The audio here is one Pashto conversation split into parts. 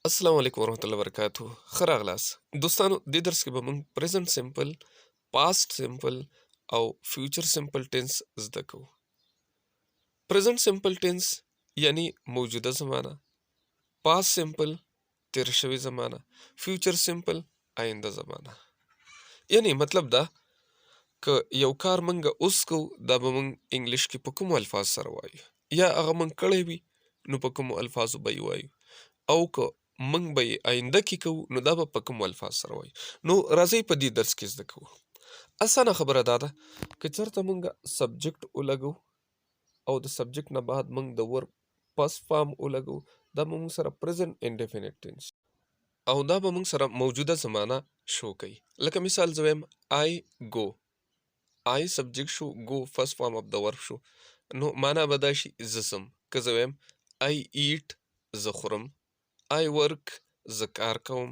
السلام علیکم ورحمۃ اللہ وبرکاتہ. ښه راغلاست دوستانو. دې درس کې به موږ پریزنټ سمپل، پاست سمپل او فیوچر سمپل ټینس زده کوو. پریزنټ سمپل ټینس یعنی موجوده زمانه، پاست سمپل تیر شوی زمانه، فیوچر سمپل آینده زمانه. یعنی مطلب دا که یو کار موږ اوس کوو دا به موږ انګلیش کې په کومو الفاظ سره وایو، یا هغه موږ کړی وي نو په کومو الفاظو به یې وایو، او که موږ به یې آینده کې کوو نو دا به په کومو الفاظ سره وایو. نو راځئ په دې درس کې زده کوو. اسانه خبره دا ده که چېرته موږ سبجیکټ ولګو او د سبجیکټ نه بعد موږ د ورب پس فارم ولګو، دا به موږ سره پریزنټ انډیفینټ ټینس او دا به موږ سره موجوده زمانه شو کوي. لکه مثال زه وایم آی گو، آی سبجیکټ شو، گو فرست فارم اف د ورب شو، نو معنا به دا شي زه ځم. که زه وایم آی ایټ، زه خورم، آی ورک، زه کار کوم،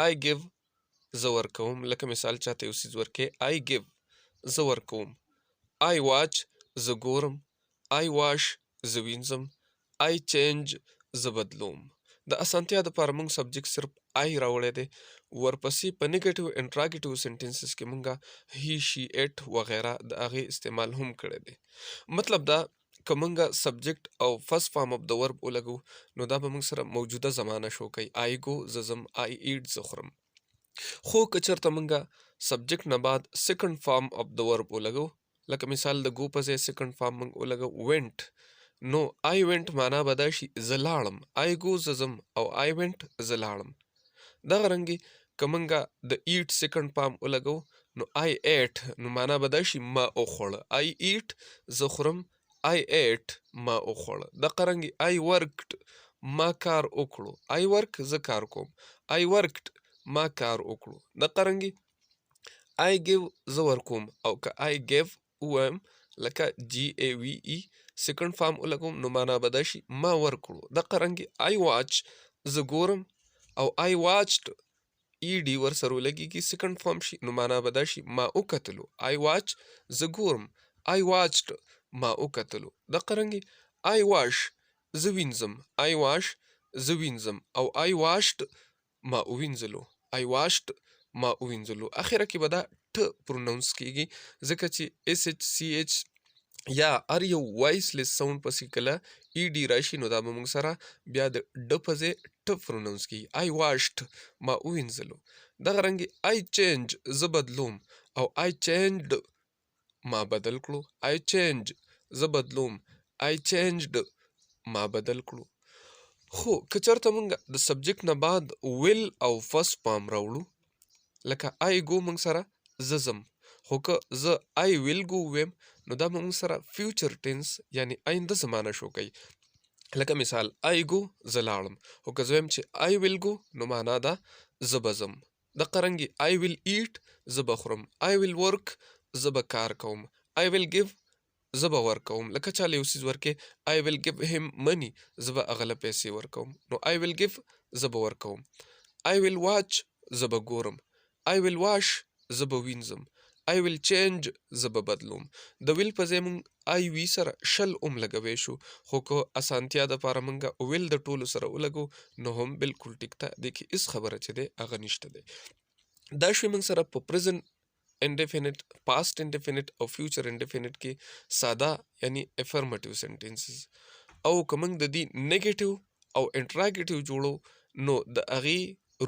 آی ګیو، زه ورکوم. لکه مثال چاته یو څیز ورکې، آی ګیو، زه ورکوم. آی واچ، زه ګورم، آی واش، زه وینځم، آی چینج، زه بدلوم. د اسانتیا دپاره موږ سبجیکټ صرف آی راوړی دی، ورپسې په نیګیټیو انټراګیټیو سنټنسز کې موږ هی، شي، اټ وغیره د هغې استعمال هم کړی دی. مطلب دا که موږ سبجیکټ او فرست فارم اف د ورب ولګو نو دا به موږ سره موجوده زمانه شو کوي. آی گو، زه ځم، آی ایټ، زه خورم. خو که چېرته موږ سبجیکټ نه بعد سیکنډ فارم اف د ورب ولګو، لکه مثال د گو په ځای سیکنډ فارم موږ ولګو وینټ، نو آی وینټ معنا به دا شي زه لاړم، آی گو زه ځم او آی وینټ زه لاړم. دغه رنګې که موږ د ایټ سیکنډ فارم ولګو نو آی ایټ، نو معنا به دا شي ما وخوړه، آی ایټ زه خورم، آی ایټ ما وخوړه. دغه رنګې آی ورکډ ما کار وکړو، آی ورک زه کار کوم، آی ورکډ ما کار وکړو. دغه رنګې آی ګیو زه ورکوم، او که آی ګیو ووایم لکه جی ای وی ای سیکنډ فارم ولګوم نو معنا به دا شي ما ورکړو. دغه رنګې آی واچ زه ګورم، او آی واچډ ای ډي ورسره ولګېږي سیکنډ فارم شي نو معنا به دا شي ما وکتلو. آی واچ زه ګورم، آی واچډ ما وکتلو. دغه رنګې آی واش زه وینځم، آی واش زه وینځم، او آی واشډ ما ووینځلو، آی واشډ ما ووینځلو. اخره کې به دا ټ پرونونس کېږي، ځکه چې اس ایچ سی ایچ یا هر یو وایسلیس ساوند پسې کله ای ډي راشي نو دا به موږ سره بیا د ډ په ځای ټ پرونونس کېږي. آی واشډ ما ووینځلو. دغه رنګې آی چینج زه بدلوم، او آی چینجډ ما بدل کړو، آی چینج زه بدلوم، آی چینجډ ما بدل کړو. خو که چېرته موږ د سبجیکټ نه بعد ویل او فرست فارم راوړو، لکه آی ګو موږ سره زه ځم، خو که زه آی ویل ګو ویم نو دا به موږ سره فیوچر ټینس یعنی آینده زمانه شو کوي. لکه مثال آی ګو زه لاړم، خو که زه وایم چې آی ویل ګو نو معنا ده زه به ځم. دغه رنګې آی ویل ایټ زه به خورم، آی ویل ورک زه به کار کوم، آی ویل ګیو زه به ورکوم. لکه چاله یو څیز ورکې، آی ویل ګیو هیم منی، زه به هغه له پیسې ورکوم، نو آی ویل ګیو زه به ورکوم. آی ویل واچ زه به ګورم، آی ویل واش زه به وینځم، آی ویل چینج زه به بدلوم. د ویل په ځای موږ آی وي سره شل هم لګوی شو، خو که اسانتیا دپاره موږ ویل د ټولو سره ولګو نو هم بلکل ټیک ده، دې کې هېڅ خبره چې دی هغه نشته دی. دا شوی موږ سره په پریزنټ انډیفینټ، پاست انډیفینټ او فیوچر انډیفینټ کې ساده یعنی افرمټیو سنټنسز. او که موږ د دې نیګیټیو او انټراګیټیو جوړو نو د هغې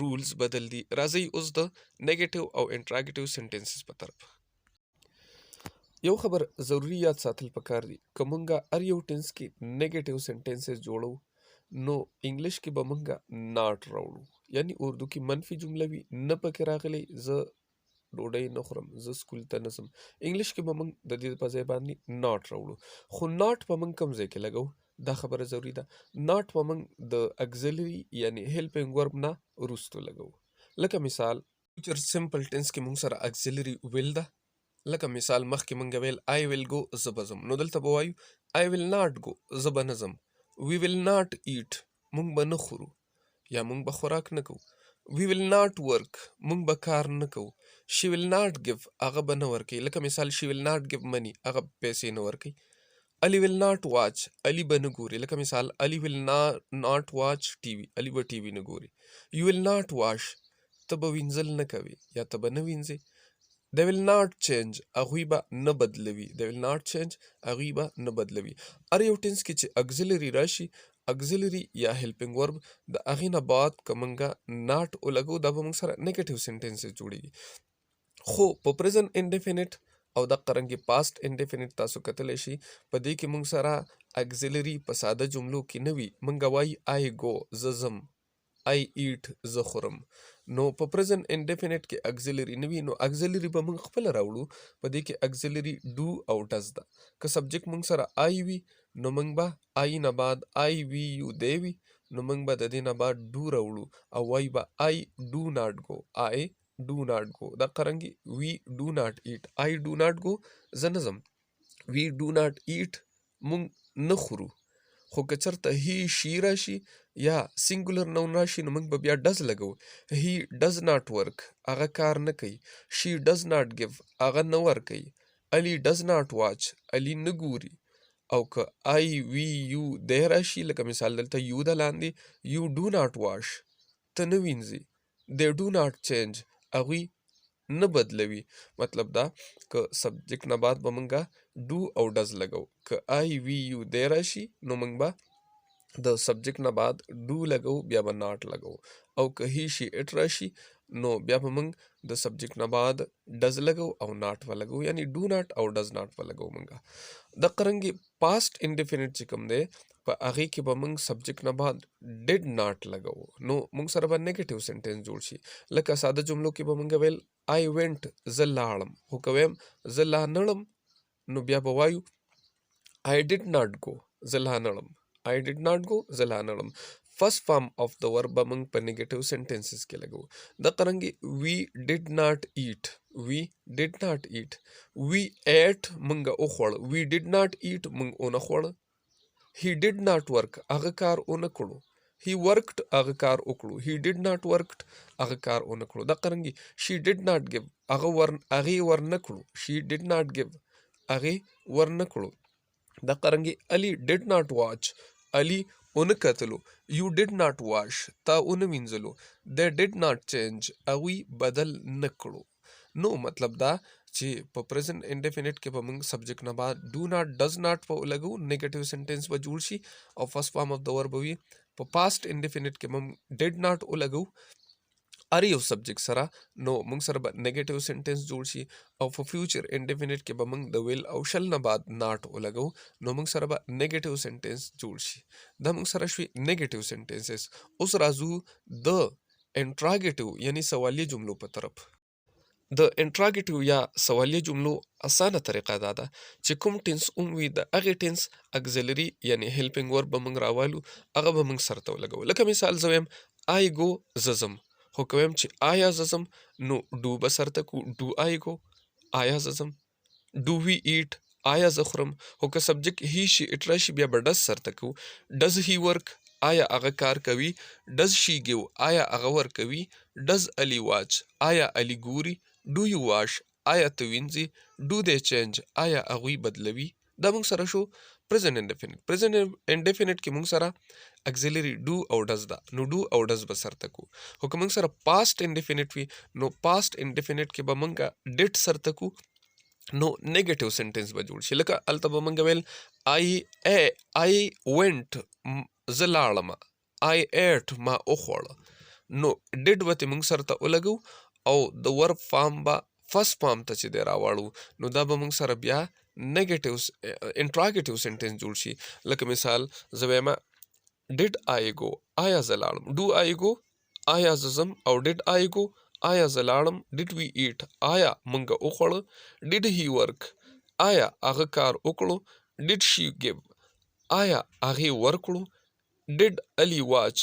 رولز بدل دي. راځئ اوس د نیګیټیو او انټراګیټیو سنټنسز په طرف. یو خبر ضروري یاد ساتل پکار دي، که موږ هر یو ټینس کې نیګیټیو سنټنسز جوړو نو انګلیش کې به موږ ناٹ راوړو، یعنی اردو کې منفي جمله وي، نه پکې راغلی زه ډوډۍ نه خورم، زه سکول ته نه ځم. انګلیش کې به موږ د دې په ځای باندې ناٹ راوړو. خو ناٹ په موږ کوم ځای کې لګو دا خبره ضروري ده. ناٹ په موږ د اګزیلري یعنی هیلپینګ ورب نه وروستو لګو. لکه مثال فیوچر سمپل ټینس کې موږ سره اګزیلري ویل ده. لکه مثال مخکې موږ ویل آی ویل گو زه به ځم، نو دلته به وایو آی ویل ناٹ گو زه به نه ځم، وی ویل ناٹ ایټ موږ به نه خورو یا موږ به خوراک نه کوو، وی ویل ناٹ ورک موږ به کار نه کوو، شي ویل ناٹ ګیو هغه به نه ورکوي. لکه مثال شي ویل ناٹ ګیو منی هغه پیسې نه ورکوي. Ali will not watch. Ali به نه ګوري. لکه مثال Ali will not watch TV. Ali به TV نه ګوري. You will not wash. ته به وینځل نه کوي یا ته به نه وینځي. They will not change. هغوی به نه بدلوي. They will not change. هغوی به نه بدلوي. هر یو ټینس کې چې auxiliary راشي auxiliary یا helping verb د هغې نه بعد که موږ not ولګو دا به موږ سره نیګیټیو سینټینسز جوړېږي. خو په present indefinite او دغه رنګې past indefinite تاسو کتلی شي په دې کې موږ سره auxiliary په ساده جملو کې نه وي. موږ وایي I go زه ځم. I eat زه خورم. نو په present indefinite کې auxiliary نه وي نو auxiliary به موږ خپله راوړو. په دې کې auxiliary do او does ده. که subject موږ سره I وي نو موږ به I نه بعد I we you they وي نو موږ به د دې نه بعد do راوړو او وایي به I do not go. I do not go. دا قرنګي we do not eat. I do not go زه نه ځم. we do not eat موږ نه خورو. خو که چېرته he she راشي یا سینګولر نون راشي نو موږ به بیا does لګو. he does not work هغه کار نه کوي. she does not give هغه نه ورکوي. Ali does not watch علي نه ګوري. او که I we you they راشي لکه مثال دلته you د لاندې you do not wash ته نه وینځي. they do not change هغوی نه بدلوي. مطلب دا که سبجیکټ نه بعد به موږ do او does لګو. که I we you they راشي نو موږ به د سبجیکټ نه بعد do لګو بیا به not لګو. او که he she it راشي نو بیا به موږ د سبجیکټ نه بعد does لګو او not به لګو. یعنی do not او does not به لګو موږ. د قرنګي past indefinite چې کوم دی په هغې کې به موږ سبجیکټ نه بعد did not لګو نو موږ سره به نیګیټیو سینټینس جوړ شي. لکه ساده جملو کې به موږ ویل I went زه لاړم. خو که ویم زه لا نړم نو بیا به وایو I did not go زه لا نړم. I did not go زه لا نړم. first form of the verb به موږ په نیګیټیو سینټینسز کې لګو. د قرنګي we did not eat. we did not eat. we ate موږ وخوړ. we did not eat موږ ونه خوړ. he did not work هغه کار ونه کړو. he worked هغه کار وکړو. he did not worked هغه کار ونه کړو. د قرنګي she did not give هغې ورنه کړو. she did not give هغې ورنه کړو. د قرنګي Ali did not watch علي ونه کتلو. you did not wash تا ونه وینځلو. they did not change هغوی بدل نه کړو. نو مطلب دا چې په present indefinite کې به موږ سبجیکټ نه بعد do not does not په لګو نیګیټیو سینټینس به جوړ شي او first form of the verb به وي. په past indefinite کې به موږ did not ولګو هر یو سبجیکټ سره نو موږ سره به نیګیټیو سینټینس جوړ شي. او په فیوچر انډیفینټ کې به موږ د ویل او شل نه بعد ناٹ ولګو نو موږ سره به نیګیټیو سینټینس جوړ شي. دا موږ سره شوي نیګیټیو سینټینسز. اوس راځو د انټراګیټیو یعنی سوالیه جملو په طرف. د انټراګیټیو یا سوالیه جملو اسانه طریقه دا ده چې کوم ټینس وي د هغې ټینس اګزیلري یعنی هیلپینګ ورب به موږ راوالو هغه به موږ سرته ولګو. لکه مثال زه ویم I go زه ځم. خو که ویم چې آیا زه ځم نو ډو به سرته کو ډو I go آیا زه ځم. ډو وی ایټ آیا زه خورم. خو که سبجیکټ هی شي اټ راشي بیا به ډز سرته کو. ډز هی ورک آیا هغه کار کوي. ډز شي ګیو آیا هغه ورکوي. ډز علي واچ آیا علي ګوري. ډو یو واش آیا ته وینځي. ډو دې چینج آیا هغوی بدلوي. دا موږ سره شو present indefinite. present indefinite کې موږ سره auxiliary do او does ده نو do او does به سرته کو. خو که موږ سره past indefinite وي نو past indefinite کې به موږ did سرته کو نو نیگیټیو سنټنس به جوړ شي. لکه هلته به موږ ویل I went زه لاړم. I ate ما وخوړه. نو did به ترې موږ سرته ولګو او د ورب فارم به فرست فارم ته چې دی راواړو نو دا به موږ سره بیا نیگیټیو انټراګیټیو سنټنس جوړ شي. لکه مثال زه وایم did I go آیا زه لاړم. do I go آیا زه ځم او did I go آیا زه لاړم. did we eat آیا موږ وخوړه. did he work آیا هغه کار وکړو. did she give آیا هغې ورکړو. did Ali watch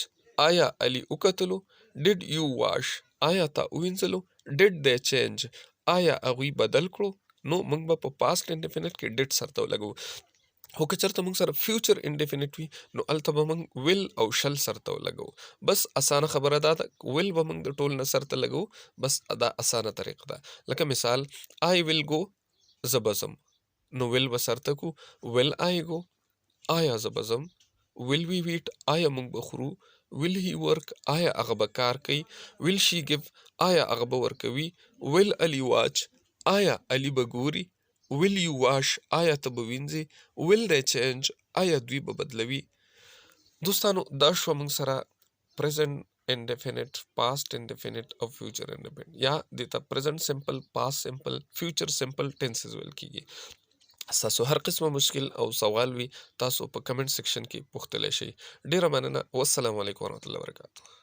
آیا علي وکتلو. did you wash آیا تا وینځلو. did they change آیا هغوی بدل کړو. نو موږ به په پاست انډیفینټ کې did سرته ولګو. خو که چېرته موږ سره فیوچر انډیفینټ وي نو هلته به موږ ویل او شل سرته ولګو. بس اسانه خبره دا ده ویل به موږ د ټول نه سرته لګو. بس دا اسانه طریقه ده. لکه مثال I will go زه به ځم. نو ویل به سرته کو ویل آی گو آیا زه به ځم ویل وی ویټ آیا موږ به خورو ویل هی ورک آیا هغه به کار کوي ویل شي ګیو آیا هغه به ورکوي ویل علي واچ آیا علي به ګوري ویل یو واش آیا ته به وینځې ویل دی چینج آیا دوی به بدلوي دوستانو دا شو موږ سره present indefinite past indefinite او future indefinite یا د ته present simple past simple future simple tenses ویل کیږي تاسو هر قسمه مشکل او سوال وي تاسو په کمنټ سیکشن کې پوښتلی شئ ډیره مننه والسلام علیکم ورحمت الله وبرکاته